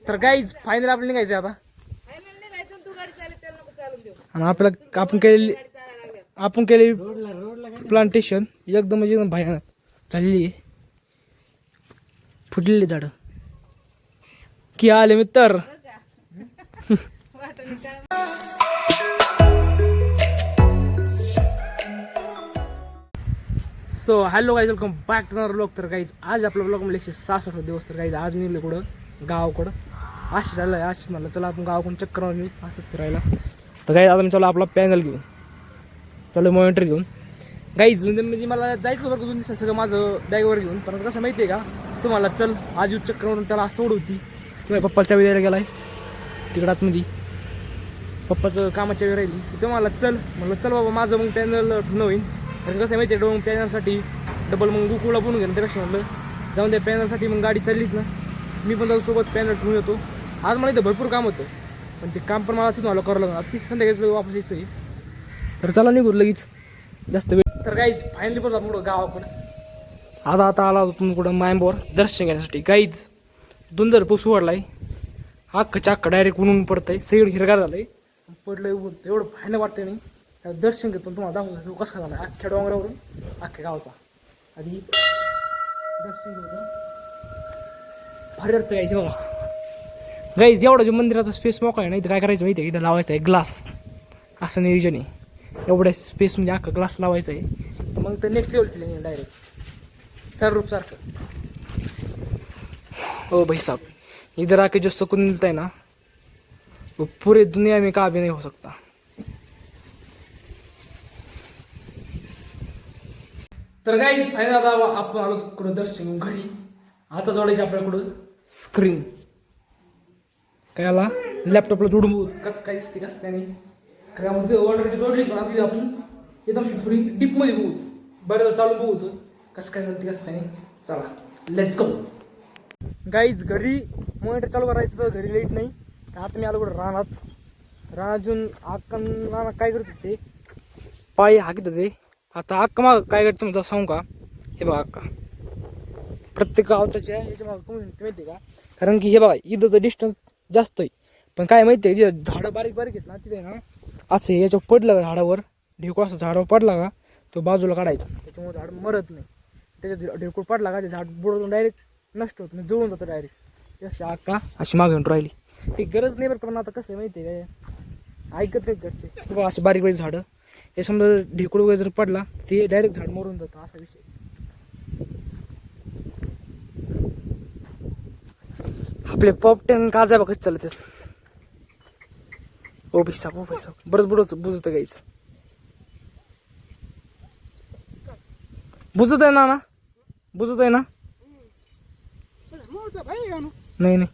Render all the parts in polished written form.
तर guys final आपल्याला निघायचं आता. आणि आपल्याला आपण केलेली प्लांटेशन एकदम म्हणजे एकदम भयानक झालेली आहे. फुटलेली झाडं की आले मित्र. So hello guys, welcome back to our blog. तर गाईज आज आपला ब्लॉग मध्ये 166 दिवस. तर गाईज आज मी कुठं गावाकडं आशिष आलं आहे. आशिष म्हणलं चला आपण गावाकडून चक्कर मारून मी असंच फिरायला. तर गाईज आता मी चला आपला पॅनल घेऊन चलो मॉनिटर घेऊन. गाईज म्हणजे मला जायचं बरं 2 दिवस सगळं माझं बॅगवर घेऊन. पण कसं माहिती आहे का तुम्हाला, चल आज येऊ चक्कर मारून त्याला सोड होती. तुम्ही पप्पाच्या वेळेला गेला आहे तिकडं आतमध्ये, पप्पाचं कामाच्या वेळ राहिली की तुम्हाला चल म्हणलं चल बाबा माझं मग पॅनल ठुणं होईल. कारण कसं माहिती आहे मग पॅनलसाठी डबल मग गोकुळला बनवून घेणं त्यापेक्षा म्हणलं जाऊन त्या पॅनलसाठी मग गाडी चाललीच ना, मी पण त्यासोबत पॅनल ठेवून येतो. आज मला इथं भरपूर काम होतं पण ते काम पण मला तिथून मला करावं लागणार. तीच संध्याकाळी वापस यायचं आहे. तर चला निघू लगेच जास्त वेळ. तर गाईज फायनली पण आपण कुठं गावाकडं आता आला होतो कुठं मायंबावर दर्शन घेण्यासाठी. गाईज 2 पाऊस वाढला आहे. अख्खा डायरेक्ट ऊन पडतंय, सगळं हिरगार झालं आहे. पडलं एवढं फायनल वाटतं नाही. दर्शन घेतो तुम्हाला दाखवतो कसं काय झालं अख्ख्या डोंगरावरून अख्ख्या गावचा. आधी दर्शन घेतो भारी वाटतं गायचं बघा. गाईज एवढं जे मंदिराचा स्पेस मोकळा आहे ना, इथं काय करायचं माहिती आहे, इथं लावायचं आहे ग्लास. असं नियोजन आहे. एवढ्या स्पेसमध्ये अख्खा ग्लास लावायचा आहे. मग तर नेक्स्ट लेवल केलं डायरेक्ट सररूप सारखं. हो भाई साहब इधर आके जो सुकून मिलता है ना वो पूरी दुनिया में कभी नहीं हो सकता. तर गाईज फायनल आता आपण आलो कुठं दर्शन घरी. आता जोडायची आपल्याकडं स्क्रीन. काय आला लॅपटॉपला जोडून बघू कसं काय दिसते कसं काय नाही. कारण ऑलरेडी जोडली पण आता आपण एकदम थोडी डीपमध्ये बघू, बरं चालून बघू कसं काय झालं कसं काय नाही. चला लेट्स गो. गाईज घरी मॉनिटर चालू करायचं तर घरी लाईट नाही. तर आता मी आलो कुठं रानात अजून अक्का रानात काय करत होते पायी हाकीत होते. आता अक्का माग काय करते तुमचा सांगू का, हे बघा अक्का प्रत्येक गावताच्या याच्या मागं कोण माहिती आहे का. कारण की हे बघा इथं डिस्टन्स जास्त आहे पण काय माहिती आहे जे झाडं बारीक बारीक आहेत ना तिथे ना असं याच्यावर पडलं का झाडावर ढेकूळ असं झाडावर पडला का तो बाजूला काढायचा. त्याच्यामुळे झाड मरत नाही. त्याच्या ढेकूळ पडला का ते झाड बुडवून डायरेक्ट नष्ट होत नाही, जळून जातं डायरेक्ट. त्यापेक्षा अक्का अशी मागे घेऊन राहिली. ती गरज नाही बरं पण आता कसं आहे माहिती आहे काय ऐकत नाहीत घरचे. बघा असे बारीक बारीक झाडं हे समजा ढेकूळ वगैरे जर पडला ते डायरेक्ट झाड मरून जातं असा विषय. आपले पॉपटेन काजा बघत चालत ओ पैसा बरंच बुजत गाईच बुजत आहे ना बुजत आहे ना. नाही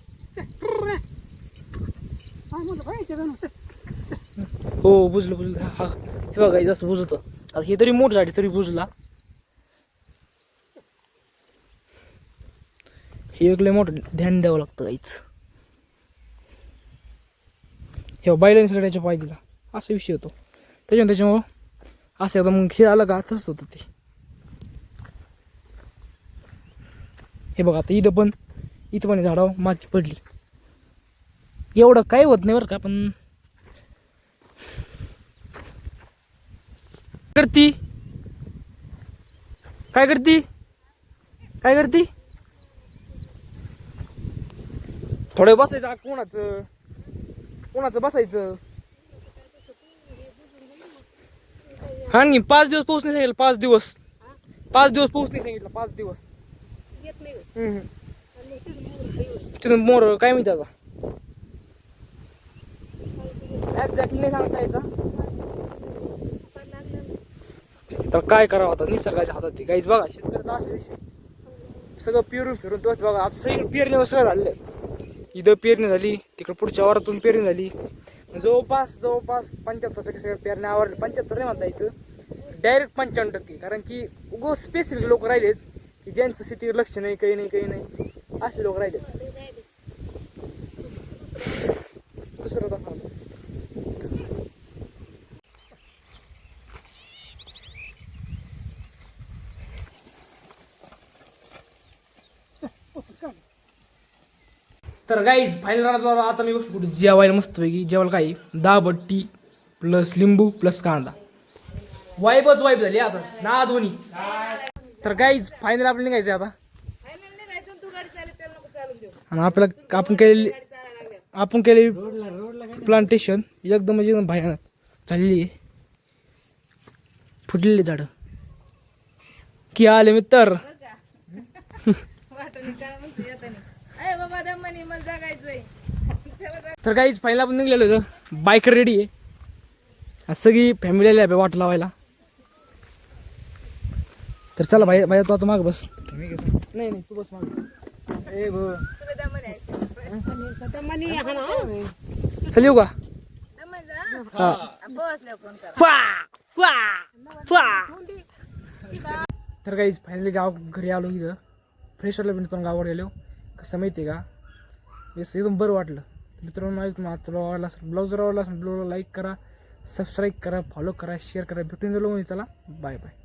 हो बुजलं हा हे बघा गाईज असं बुजत. आता हे तरी मोठ झाडी तरी बुजला. हे एक लय मोठं ध्यान द्यावं लागतं गाईच. हे बायलाने सगळ्याच्या पाय दिला असा विषय होतो. त्याच्यामुळं असं एकदा मग खेळ आला का तसंच होतं ते. हे बघा आता इथं पण झाडावर माती पडली. एवढं काही होत नाही बरं का पण काय करती थोडं बसायचं कोणाचं बसायचं. हा नाही 5 दिवस पाऊस नाही सांगितलं. 5 दिवस पाऊस नाही सांगितलं. 5 दिवस तिथून मोर काय माहिती आता एक्झॅक्टली नाही सांगता यायचा. तर काय करावं आता निसर्गाच्या हातात ती गाईज. बघा शेतकऱ्याचा असा विषय सगळं फिरून तोच बघा. आता सगळीकडे पेरणी सगळं झालेलं. इथं पेरणी झाली तिकडे पुढच्या वारातून पेरणी झाली. जवळपास 75% सगळ्या पेरण्या आवडल्या. 75 नाही म्हणता यायचं डायरेक्ट 95%. कारण की उगो स्पेसिफिक लोक राहिलेत की ज्यांचं शेतीवर लक्ष नाही काही नाही असे लोक राहिलेत. दुसरं तसं तर गाईज फायनल राहणार आता मी बसतो कुठे जेवायला मस्तपैकी. जेवायला काही दाबट्टी प्लस लिंबू प्लस कांदा. वाईबच वाईब झाली आता ना दोन्ही. तर गाईज फायनल आपल्याला निघायचं आता. आणि आपल्याला आपण केलेली प्लांटेशन एकदम म्हणजे एकदम भयानक चाललेली आहे. फुटलेली झाडं की आले मित्र. तर काहीच फायनल आपण निघलेलो होतं. बाईक रेडी आहे. सगळी फॅमिली आली आहे वाट लावायला. तर चला भाई भाई तू आता माग बस. नाही नाही तू बस माग. चल येऊ का. तर काहीच फायनली गाव घरी आलो. इथं फ्रेश वाटलं मित्रांनो. गावावर गेलो कसं माहिती आहे का एकदम बरं वाटलं मित्रांनो. माझं तुम्हाला तुला आवडला असेल ब्लॉग जर आवडला असेल ब्लॉगला लाईक करा, सबस्क्राईब करा, फॉलो करा, शेअर करा. भेटून गेलो मी. चला बाय बाय.